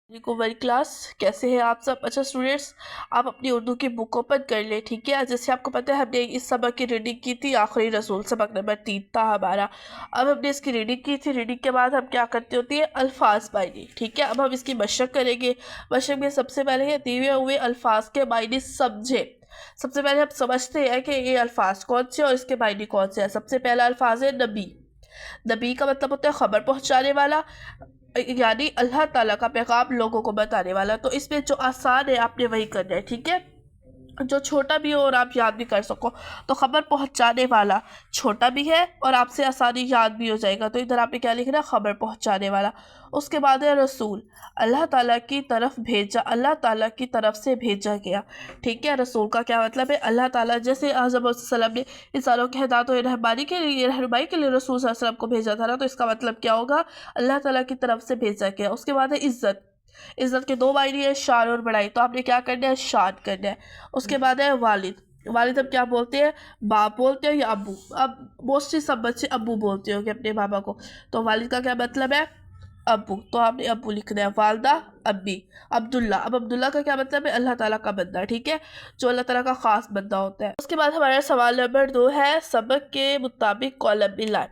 वाली क्लास कैसे हैं आप सब। अच्छा स्टूडेंट्स, आप अपनी उर्दू की बुक ओपन कर लें, ठीक है। जैसे आपको पता है हमने इस सबक की रीडिंग की थी, आखिरी रसूल सबक नंबर 3 था हमारा। अब हमने इसकी रीडिंग की थी, रीडिंग के बाद हम क्या करते होती है, अल्फाज मायने, ठीक है। अब हम इसकी मशक करेंगे। मशक में सबसे पहले ये दिए हुए अल्फाज के मायने समझे। सबसे पहले हम समझते हैं कि ये अल्फाज कौन से और इसके मायने कौन से हैं। सबसे पहला अल्फाज है नबी। नबी का मतलब होता है खबर पहुंचाने वाला, यानी अल्लाह ताला का पैगाम लोगों को बताने वाला। तो इसमें जो आसान है आपने वही करना है, ठीक है। जो छोटा भी हो और आप याद भी कर सको, तो खबर पहुंचाने वाला छोटा भी है और आपसे आसानी याद भी हो जाएगा। तो इधर आपने क्या लिखना है, खबर पहुंचाने वाला। उसके बाद है रसूल, अल्लाह ताला की तरफ भेजा, अल्लाह ताला की तरफ से भेजा गया, ठीक है। रसूल का क्या मतलब है, अल्लाह ताला जैसे आज़म वसल्लम ने इंसानों के हिदायत और रहनुमाई के लिए रसूल सल्लल्लाहु अलैहि वसल्लम को भेजा था ना, तो इसका मतलब क्या होगा, अल्लाह ताला की तरफ से भेजा गया। उसके बाद है इज्जत। इज्जत के दो मायने हैं, शान और बड़ाई, तो आपने क्या करना है, शान करना है। उसके बाद है वालिद। वालिद हम क्या बोलते हैं, बाप बोलते हैं या अब्बू। अब मोस्टली सब बच्चे अब्बू बोलते होंगे अपने बाबा को, तो वालिद का क्या मतलब है, अब्बू, तो आपने अब्बू लिखना है। वालदा अब्बी। अब्दुल्ला, अब अब्दुल्ला का क्या मतलब है, अल्लाह ताला का बंदा, ठीक है, जो अल्लाह ताला का खास बंदा होता है। उसके बाद हमारा सवाल नंबर 2 है, सबक के मुताबिक कॉलम मिलाएं।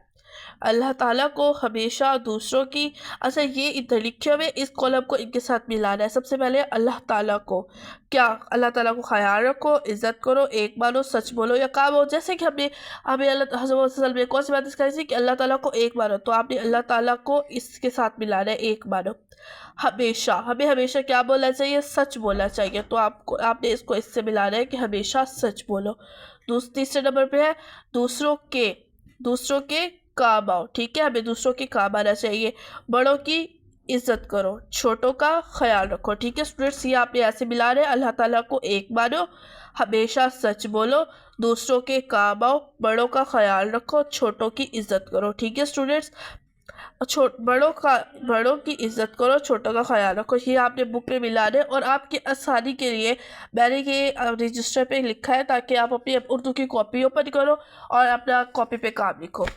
अल्लाह ताला को हमेशा दूसरों की, अच्छा ये इधर लिखे हुए, इस कॉलम को इनके साथ मिलाना है। सबसे पहले अल्लाह ताला को, क्या अल्लाह ताला को ख्याल रखो, इज़्ज़त करो, एक मानो, सच बोलो या काम हो। जैसे कि हमने हमें अल्लाह हज़रत वसल्लम ने कौन सी बात सिखाई थी कि अल्लाह ताला को एक मानो, तो आपने अल्लाह ताला को इसके साथ मिलाना है, एक मानो। हमेशा, हमें हमेशा क्या बोलना चाहिए, सच बोलना चाहिए, तो आपने इसको इससे मिलाना है कि हमेशा सच बोलो। तीसरे नंबर पे है दूसरों के काम आओ, ठीक है, हमें दूसरों के काम आना चाहिए। बड़ों की इज्जत करो, छोटों का ख्याल रखो, ठीक है स्टूडेंट्स। ये आपने ऐसे मिला रहे, अल्लाह ताला को एक मानो, हमेशा सच बोलो, दूसरों के काम आओ, बड़ों का ख्याल रखो, छोटों की इज्जत करो, ठीक है स्टूडेंट्स। बड़ों की इज्जत करो, छोटों का ख्याल रखो, ये आपने बुक में मिला है। और आपकी आसानी के लिए मैंने ये रजिस्टर पे लिखा है, ताकि आप अपनी उर्दू की कॉपी ओपन करो और अपना कॉपी पे काम लिखो,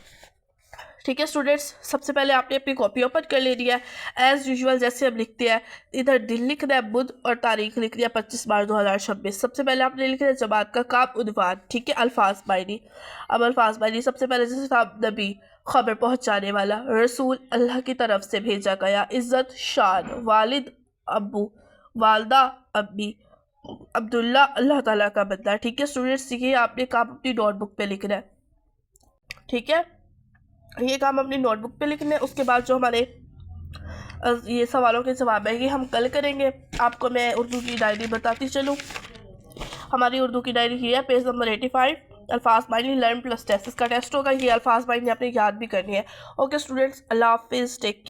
ठीक है स्टूडेंट्स। सबसे पहले आपने अपनी कॉपी ओपन कर लेनी है। एज़ यूजुअल जैसे हम लिखते हैं, इधर दिन लिखना है बुध और तारीख लिखनी है 25 मार्च 2026। सबसे पहले आपने लिखना है जमात का काम उन्वान, ठीक है, अल्फाज मायनी। अब अल्फाज मायनी सबसे पहले जैसे था, नबी खबर पहुंचाने वाला, रसूल अल्लाह की तरफ से भेजा गया, इज़्ज़त शान, वालिद अब्बू, वालदा अब्बी, अब्दुल्ला अल्लाह ताला का बंदा, ठीक है स्टूडेंट्स। ये आपने काम अपनी नोटबुक पे लिखना है, ठीक है, ये काम अपनी नोटबुक पे लिखना है। उसके बाद जो हमारे ये सवालों के जवाब है, ये हम कल करेंगे। आपको मैं उर्दू की डायरी बताती चलूँ। हमारी उर्दू की डायरी ये है, पेज नंबर 85, अल्फाज मायनी लर्न प्लस टेस्ट। इसका टेस्ट होगा, ये अल्फाज मायनी आपने याद भी करनी है। ओके स्टूडेंट्स, अल्लाह हाफिज़, टेक केयर।